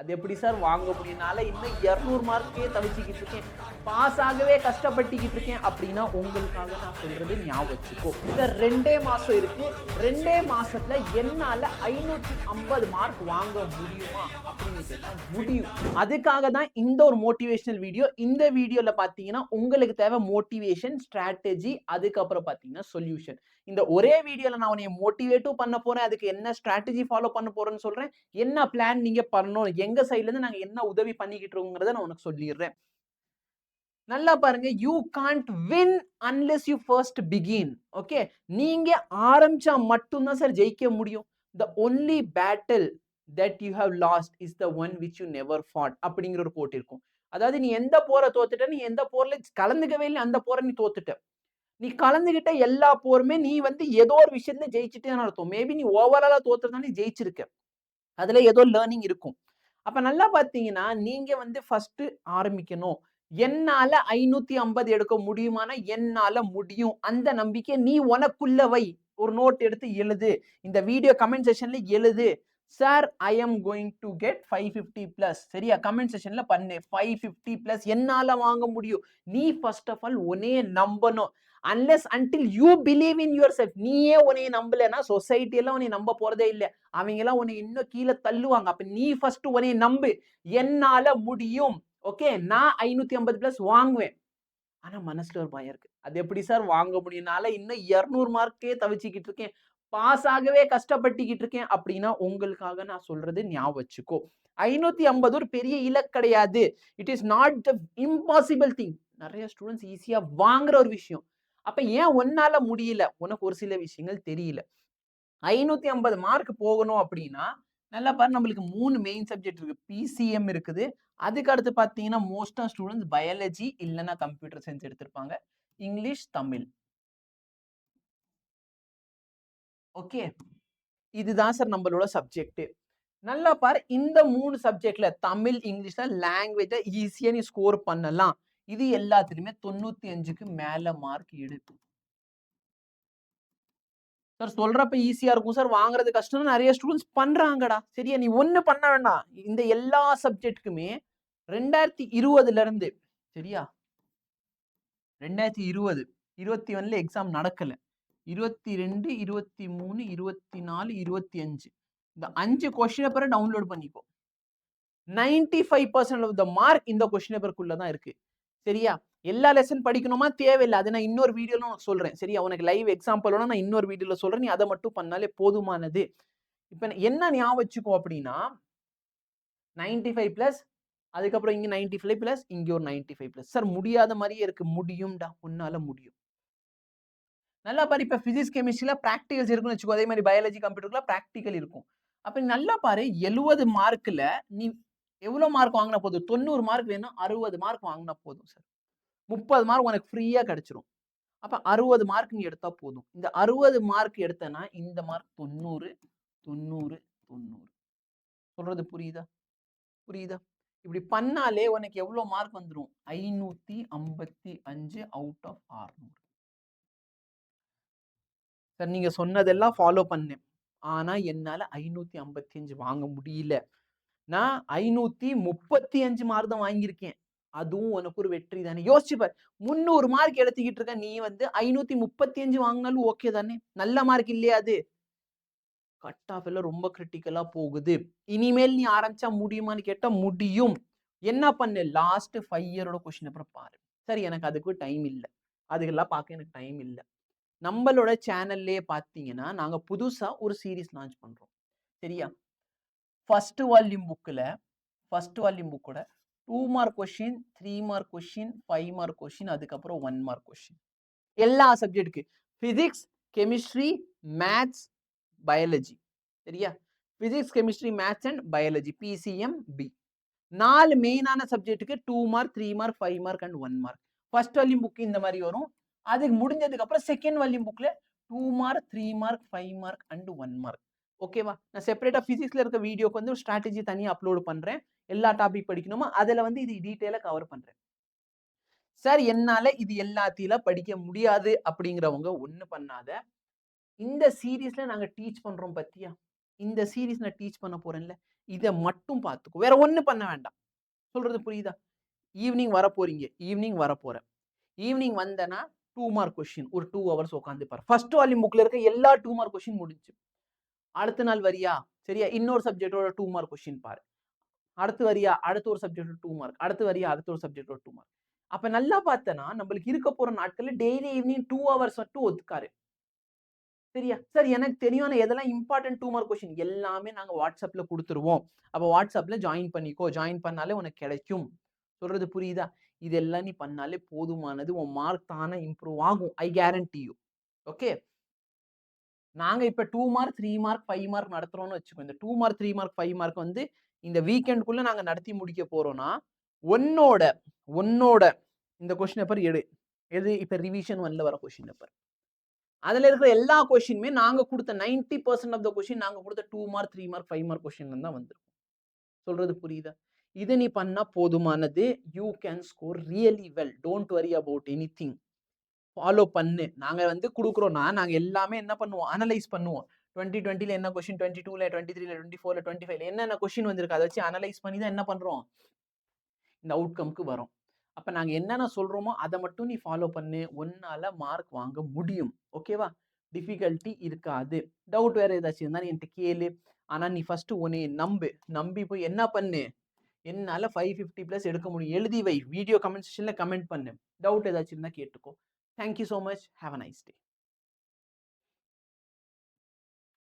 அது எப்படி சார் வாங்க முடியும்னால இன்னும் 200 மார்க்கே தவிச்சிக்கிட்டு இருக்கேன், பாஸ் ஆகவே கஷ்டப்பட்டுக்கிட்டு இருக்கேன் அப்படின்னா உங்களுக்காக நான் சொல்றது ஞாபகம் வச்சுக்கோ. இந்த 2 மாசம் இருக்கு, 2 மாசத்துல என்னால 550 மார்க் வாங்க முடியுமா அப்படின்னு கேட்டா முடியும். அதுக்காக தான் இந்த ஒரு மோட்டிவேஷனல் வீடியோ. இந்த வீடியோல பாத்தீங்கன்னா உங்களுக்கு தேவை மோட்டிவேஷன், ஸ்ட்ராட்டஜி, அதுக்கப்புறம் பாத்தீங்கன்னா சொல்யூஷன். இந்த ஒரே வீடியோல நான் உன்னை மோட்டிவேட்டும் பண்ண போறேன், அதுக்கு என்ன ஸ்ட்ராட்டஜி ஃபாலோ பண்ண போறேன்னு சொல்றேன், என்ன பிளான் நீங்க பண்ணணும், எங்க சைடுல இருந்து நாங்க என்ன உதவி பண்ணிக்கிட்டு இருக்கோங்கிறத நான் உனக்கு சொல்லிடுறேன். நல்லா பாருங்க, you can't win unless you first begin. Okay, நீங்க ஆரம்பிச்சா மட்டும் தான் சார் ஜெயிக்க முடியும். the only battle that you have lost is the one which you never fought அப்படிங்கிற ஒரு கோட் இருக்கும். அதாவது நீ எந்த போரை தோத்துட்ட, நீ எந்த போர்ல கலந்துக்கவே இல்லை, அந்த போரை நீ தோத்துட்ட. நீ கலந்துகிட்ட எல்லா போருமே நீ வந்து ஏதோ ஒரு விஷயத்துல ஜெயிச்சுட்டேன்னு அர்த்தம். மேபி நீ ஓவராலா தோத்துறதா நீ ஜெயிச்சிருக்க, அதுல ஏதோ லேர்னிங் இருக்கும். அப்ப நல்லா பாத்தீங்கன்னா நீங்க வந்து ஃபர்ஸ்ட் ஆரம்பிக்கணும். என்னால 550 எடுக்க முடியுமானா என்னால முடியும். அந்த நம்பிக்கை நீ உனக்குள்ள வை. ஒரு நோட் எடுத்து எழுது. இந்த வீடியோ கமெண்ட் செக்ஷன்ல எழுது. Sir I am going to get 550 plus. சரியா, கமெண்ட் செக்ஷன்ல பண்ணு. 550 பிளஸ் என்னால வாங்க முடியும். நீ ஃபர்ஸ்ட் ஆஃப் ஆல் உன்னையே நம்பணும். Unless until you believe in your self. நீயே உன்னைய நம்பலன்னா சொசைட்டி எல்லாம் உன்னை நம்ப போறதே இல்லை. அவங்க எல்லாம் உன்னை இன்னும் கீழே தள்ளுவாங்க. அப்ப நீ ஃபர்ஸ்ட் உன்னைய நம்பு. என்னால முடியும். ஓகே, நான் 550 பிளஸ் வாங்குவேன். ஆனா மனசுல ஒரு பயம் இருக்கு. அது எப்படி சார் வாங்க முடியும்னால இன்னும் 200 மார்க்கே தவிச்சிக்கிட்டு இருக்கேன், பாஸ் ஆகவே கஷ்டப்பட்டுக்கிட்டு இருக்கேன் அப்படின்னா உங்களுக்காக நான் சொல்றது ஞாபகம் வச்சுக்கோ. 550 ஒரு பெரிய இலக்கு கிடையாது. It is not the impossible thing. நிறைய ஸ்டூடெண்ட்ஸ் ஈஸியா வாங்குற ஒரு விஷயம். அப்ப ஏன் உன்னால முடியல? உனக்கு ஒரு சில விஷயங்கள் தெரியல. 550 மார்க் போகணும் அப்படின்னா நல்லா பாரு, நம்மளுக்கு 3 மெயின் சப்ஜெக்ட் இருக்கு. பிசிஎம் இருக்குது, அதுக்கு அடுத்து பாத்தீங்கன்னா மோஸ்டா ஸ்டூடெண்ட்ஸ் பயாலஜி இல்லைன்னா கம்ப்யூட்டர் சயின்ஸ் எடுத்திருப்பாங்க, இங்கிலீஷ், தமிழ். ஓகே, இதுதான் சார் நம்மளோட சப்ஜெக்ட். நல்லா பாரு, இந்த 3 சப்ஜெக்ட்ல தமிழ், இங்கிலீஷ்ல லாங்குவேஜ் ஈஸியா நீ ஸ்கோர் பண்ணலாம். இது எல்லாத்துலயுமே 95க்கு மேல மார்க் எடுக்கும். சார் சொல்றப்ப ஈஸியா இருக்கும் சார், வாங்குறது கஷ்டம் நிறைய ஸ்டூடெண்ட்ஸ் பண்றாங்கடா. சரியா, நீ ஒண்ணு பண்ண வேண்டாம். இந்த எல்லா சப்ஜெக்ட்டுக்குமே 2020ல இருந்து, சரியா, 2020 21ல எக்ஸாம் நடக்கல. 22, 23, 24, 25 இந்த 5 கொஸ்டின் பேப்பரை டவுன்லோட் பண்ணிக்கோ. 95% ஆஃப் த மார்க் இந்த கொஸ்டின் பேப்பருக்குள்ள தான் இருக்கு. சரியா, எல்லா லெசன் படிக்கணுமா தேவையில்லை. அதை நான் இன்னொரு வீடியோல உனக்கு சொல்றேன். சரியா, உனக்கு லைவ் எக்ஸாம்பிளோட நான் இன்னொரு வீடியோல சொல்றேன். நீ அதை மட்டும் பண்ணாலே போதுமானது. இப்ப என்ன ஞாபகம் வச்சுக்கோ அப்படின்னா 95 பிளஸ், அதுக்கப்புறம் இங்க 95 பிளஸ், இங்க ஒரு 95 பிளஸ். சார் முடியாத மாதிரியே இருக்கு. முடியும்டா, உன்னால முடியும். நல்லா பாரு, இப்ப பிசிக்ஸ் கெமிஸ்ட்ரியில பிராக்டிகல்ஸ் இருக்குன்னு வச்சுக்கோ. அதே மாதிரி பயாலஜி கம்ப்யூட்டர்ல பிராக்டிகல் இருக்கும். அப்ப நல்லா பாரு, 70 மார்க்ல நீ எவ்வளவு மார்க் வாங்கினா போதும்? 90 மார்க் வேணும், 60 மார்க் வாங்கினா போதும் சார். 30 மார்க் உனக்கு ஃப்ரீயா கிடைச்சிரும். அப்ப 60 மார்க் நீ எடுத்தா போதும். இந்த 60 மார்க் எடுத்தனா இந்த மார்க் 90, 90, 90. சொல்றது புரியுதா? புரியுதா? இப்படி பண்ணாலே உனக்கு எவ்வளவு மார்க் வந்துரும்? 555 அவுட் ஆஃப் 600. சார் நீங்க சொன்னதெல்லாம் ஃபாலோ பண்ணேன், ஆனா என்னால 555 வாங்க முடியல. நான் 535 மார்க் தான் வாங்கியிருக்கேன். அதுவும் உனக்கு ஒரு வெற்றி தானே. யோசிச்சு பாரு, 300 மார்க் எடுத்துக்கிட்டு இருக்க நீ வந்து 535 வாங்கினாலும் ஓகே தானே. நல்ல மார்க் இல்லையா அது? கட் ஆஃப் எல்லாம் ரொம்ப கிரிட்டிக்கலா போகுது. இனிமேல் நீ ஆரம்பிச்சா முடியுமான்னு கேட்டா முடியும். என்ன பண்ணு, லாஸ்ட் 5 இயரோட கொஸ்டின் பேப்பர் பாரு. சரி, எனக்கு அதுக்கு டைம் இல்ல, அதுக்கெல்லாம் பார்க்க எனக்கு டைம் இல்ல. நம்மளோட சேனல்லே பாத்தீங்கன்னா நாங்க புதுசா ஒரு சீரிஸ் லான்ச் பண்றோம். சரியா, ஃபர்ஸ்ட் வால்யூம் புக்கோட 2 mark question, 3 mark question, 5 mark question, அதுக்கப்புறம் 1 மார்க் கொஸ்டின். எல்லா சப்ஜெக்ட்டுக்கு பிசிக்ஸ், கெமிஸ்ட்ரி, மேத்ஸ், பயாலஜி. சரியா, physics, chemistry, maths and biology, PCM B. 4 மெயினான சப்ஜெக்ட்டுக்கு 2 mark, 3 mark, 5 mark and 1 mark. First volume book இந்த மாதிரி வரும். அதுக்கு முடிஞ்சதுக்கு அப்புறம் செகண்ட் வால்யூம் புக்ல 2 mark, 3 mark, 5 mark and 1 mark. ஓகேவா? நான் செப்பரேட்டா பிசிக்ஸ்ல இருக்க வீடியோக்கு வந்து ஸ்ட்ராட்டஜி தனியா அப்லோட் பண்றேன். எல்லா டாபிக் படிக்கணுமா அதுல வந்து இது டீடைலா கவர் பண்றேன். சார் என்னால இது எல்லாத்தையும் படிக்க முடியாது அப்படிங்கிறவங்க ஒண்ணு பண்ணாத. இந்த சீரீஸ்ல நாங்க டீச் பண்றோம் பத்தியா, இந்த சீரீஸ் நான் டீச் பண்ண போறேன்ல, இதை மட்டும் பார்த்துக்கோ, வேற ஒண்ணு பண்ண வேண்டாம். சொல்றது புரியுதா? ஈவினிங் வர போறீங்க, ஈவினிங் வர போறேன். ஈவினிங் வந்தேன்னா 2 மார்க் கொஸ்டின் ஒரு 2 ஹவர்ஸ் உட்காந்து பாரு. ஃபர்ஸ்ட் வால்யூம் புக்ல இருக்க எல்லா 2 மார்க் கொஸ்டின் முடிஞ்சு. அடுத்த நாள் வரியா, சரியா, இன்னொரு சப்ஜெக்டோட 2 மார்க் கொஸ்டின் பாரு. அடுத்து வரியா, அடுத்த ஒரு சப்ஜெக்ட் 2 மார்க், அடுத்து வரியா, அடுத்த ஒரு சப்ஜெக்ட் 2 மார்க். அப்ப நல்லா பார்த்தனா நம்மளுக்கு இருக்க போற நாட்கள்ல டெய்லி ஈவினிங் 2 ஹவர்ஸ் மட்டும் ஒதுக்காரு. சரியா? சார் எனக்கு தெரியும், ஆனா எதெல்லாம் இம்பார்ட்டன்ட் 2 மார்க் கொஸ்டின் எல்லாமே நாங்க வாட்ஸ்அப்ல குடுத்துருவோம். அப்ப வாட்ஸ்அப்ல ஜாயின் பண்ணிக்கோ. ஜாயின் பண்ணாலே உனக்கு கிடைக்கும். சொல்றது புரியுதா? இதெல்லாம் நீ பண்ணாலே போதுமானது. உன் மார்க் தானா இம்ப்ரூவ் ஆகும். ஐ கேரண்டி யூ. ஓகே. நாங்க இப்ப 2 மார்க், 3 மார்க், 5 மார்க் நடத்துறோம்னு வச்சுக்கோ. இந்த 2 மார்க், 3 மார்க், 5 மார்க் வந்து இந்த வீக்கெண்ட்குள்ள நாங்க நடத்தி முடிக்க போறோம்னா, உன்னோட உன்னோட இந்த கொஸ்டின் பேப்பர் எடு. எது? இப்ப ரிவிஷன் 1ல வர கொஸ்டின் பேப்பர். அதுல இருக்கிற எல்லா கொஸ்டினுமே நாங்க கொடுத்த 90% ஆஃப் த கொஸ்டின் நாங்க கொடுத்த 2 மார்க், 3 மார்க், 5 மார்க் கொஸ்டின்ல தான் வந்திருக்கும். சொல்றது புரியுதா? இத நீ பண்ணா போதுமானது. You can score really well. Don't worry about anything. Follow பண்ணு. நாங்க வந்து குடுக்குறோம்னா, நாங்க எல்லாமே என்ன பண்ணுவோம்? அனலைஸ் பண்ணுவோம். 2020ல என்ன கொஸ்டின், 22ல, 23ல, 24ல, 25ல என்னென்ன கொஸ்டின் வந்திருக்கு, அத வச்சு அனலைஸ் பண்ணி தான் என்ன பண்றோம்? இந்த அவுட்கம்க்கு வரோம். அப்ப நாங்க என்னென்ன சொல்றோமோ அத மட்டும் நீ ஃபாலோ பண்ணு. உன்னால மார்க் வாங்க முடியும். ஓகேவா? டிஃபிகல்ட்டி இருக்காது. டவுட் வேற ஏதாச்சும் இருந்தா நீ என்ட்ட கேளு. ஆனா நீ ஃபர்ஸ்ட் உன்னைய நம்பு. நம்பி போய் என்ன பண்ணு? என்னால 550 பிளஸ் எடுக்க முடியும். எழுதி வை. வீடியோ கமெண்ட் செக்ஷன்ல கமெண்ட் பண்ணு. டவுட் ஏதாச்சும் இருந்தா கேட்டுக்கோ. Thank you so much. Have a nice day.